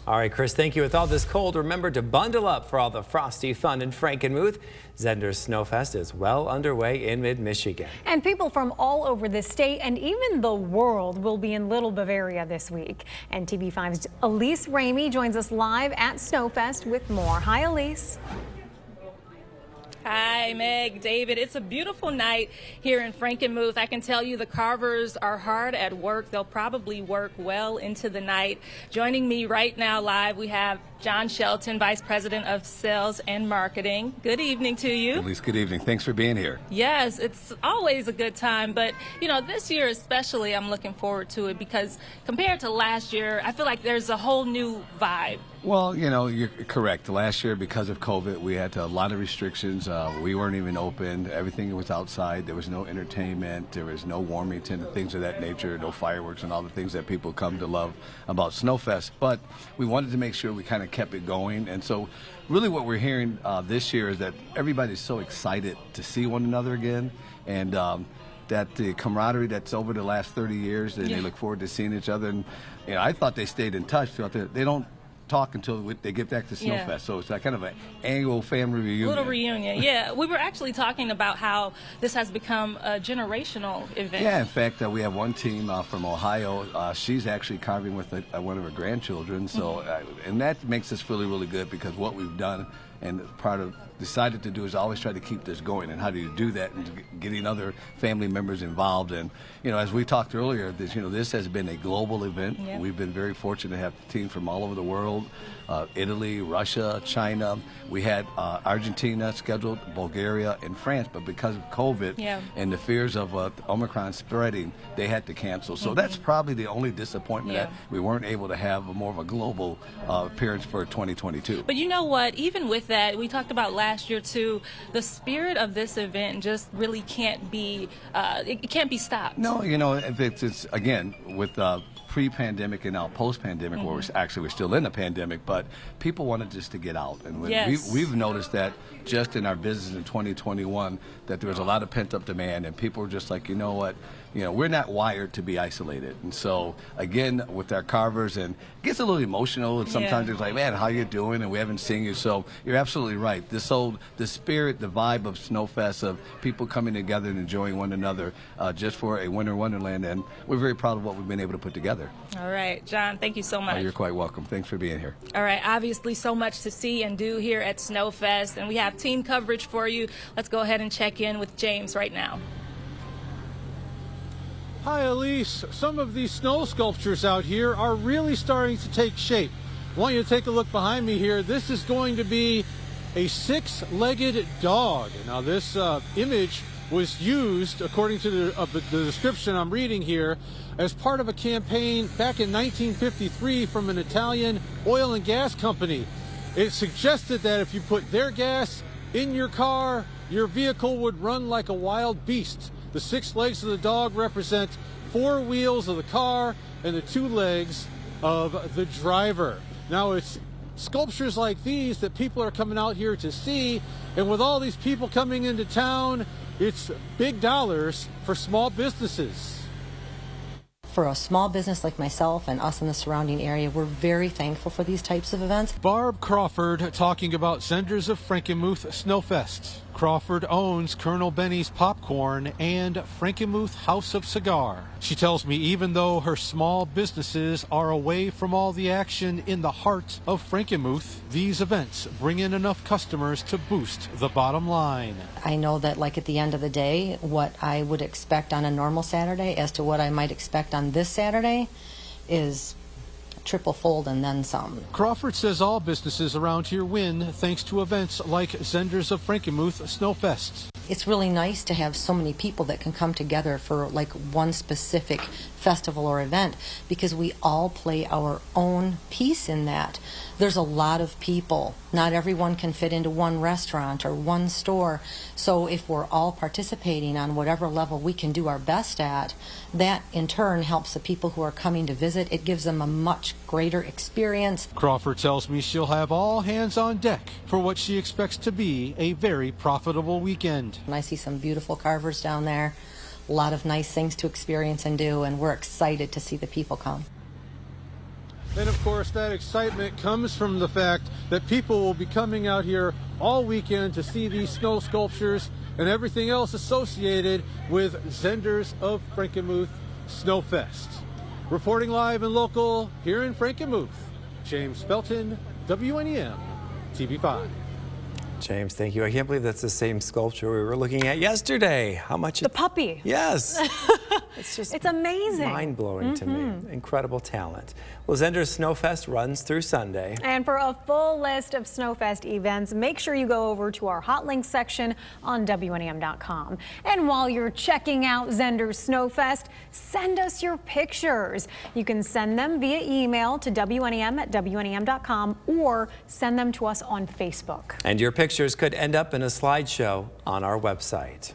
All right, Chris, thank you. With all this cold, remember to bundle up for all the frosty fun in Frankenmuth. ZEHNDERS Snowfest is well underway in mid-Michigan. And people from all over the state and even the world will be in Little Bavaria this week. And TV5's Elisse Ramey joins us live at Snowfest with more. Hi, Elisse. Hi, Meg, David. It's a beautiful night here in Frankenmuth. I can tell you the carvers are hard at work. They'll probably work well into the night. Joining me right now live, we have John Shelton, Vice President of Sales and Marketing. Good evening to you. Elise, good evening. Thanks for being here. Yes, it's always a good time, but you know, this year especially I'm looking forward to it because compared to last year, I feel like there's a whole new vibe. Well, you know, you're correct. Last year, because of COVID, we had a lot of restrictions. We weren't even open. Everything was outside. There was no entertainment. There was no Warmington and things of that nature, no fireworks and all the things that people come to love about Snowfest. But we wanted to make sure we kind of kept it going. And so really what we're hearing this year is that everybody's so excited to see one another again. And that the camaraderie that's over the last 30 years, and they look forward to seeing each other. And you know, I thought they stayed in touch throughout they don't talk until they get back to Snowfest. So it's like kind of an annual family reunion. Little reunion, yeah. We were actually talking about how this has become a generational event. Yeah, in fact, we have one team from Ohio. She's actually carving with one of her grandchildren. So, and that makes us really, really good because what we've done and part of decided to do is always try to keep this going. And how do you do that? And getting other family members involved. And you know, as we talked earlier, this has been a global event. Yep. We've been very fortunate to have teams from all over the world. Italy, Russia, China. We had Argentina scheduled, Bulgaria, and France, but because of COVID and the fears of Omicron spreading, they had to cancel. So that's probably the only disappointment that we weren't able to have more of a global appearance for 2022. But you know what? Even with that, we talked about last year too. The spirit of this event just really can't be. It can't be stopped. No, you know, if it's again with. Pre-pandemic and now post-pandemic, where we're still in a pandemic, but people wanted just to get out. And we've noticed that just in our business in 2021, that there was a lot of pent-up demand, and people were just like, you know what, we're not wired to be isolated. And so, again, with our carvers, and it gets a little emotional, and sometimes it's like, man, how you doing? And we haven't seen you. So you're absolutely right. The spirit, the vibe of Snowfest, of people coming together and enjoying one another just for a winter wonderland, and we're very proud of what we've been able to put together. All right, John, thank you so much. Oh, you're quite welcome. Thanks for being here. All right, obviously so much to see and do here at Snowfest, and we have team coverage for you. Let's go ahead and check in with James right now. Hi, Elise. Some of these snow sculptures out here are really starting to take shape. I want you to take a look behind me here. This is going to be a six-legged dog. Now, this image was used, according to the description I'm reading here, as part of a campaign back in 1953 from an Italian oil and gas company. It suggested that if you put their gas in your car, your vehicle would run like a wild beast. The six legs of the dog represent four wheels of the car and the two legs of the driver. Now, it's sculptures like these that people are coming out here to see, and with all these people coming into town, it's big dollars for small businesses. For a small business like myself and us in the surrounding area, we're very thankful for these types of events. Barb Crawford talking about ZEHNDERS of Frankenmuth Snowfest. Crawford owns Colonel Benny's Popcorn and Frankenmuth House of Cigar. She tells me even though her small businesses are away from all the action in the heart of Frankenmuth, these events bring in enough customers to boost the bottom line. I know that, like, at the end of the day, what I would expect on a normal Saturday as to what I might expect on this Saturday is triple fold and then some. Crawford says all businesses around here win thanks to events like ZEHNDERS of Frankenmuth Snowfest. It's really nice to have so many people that can come together for like one specific festival or event, because we all play our own piece in that. There's a lot of people. Not everyone can fit into one restaurant or one store. So if we're all participating on whatever level we can do our best at, that in turn helps the people who are coming to visit. It gives them a much greater experience. Crawford tells me she'll have all hands on deck for what she expects to be a very profitable weekend. And I see some beautiful carvers down there. A lot of nice things to experience and do, and we're excited to see the people come. And of course, that excitement comes from the fact that people will be coming out here all weekend to see these snow sculptures and everything else associated with Zehnders of Frankenmuth Snowfest. Reporting live and local here in Frankenmuth, James Felton, WNEM, TV5. James, thank you. I can't believe that's the same sculpture we were looking at yesterday. How much? The puppy. Yes. It's amazing. Mind-blowing to me. Incredible talent. Well, Zehnders Snowfest runs through Sunday. And for a full list of Snowfest events, make sure you go over to our hot links section on WNEM.com. And while you're checking out Zehnders Snowfest, send us your pictures. You can send them via email to WNEM@WNEM.com or send them to us on Facebook. And your pictures could end up in a slideshow on our website.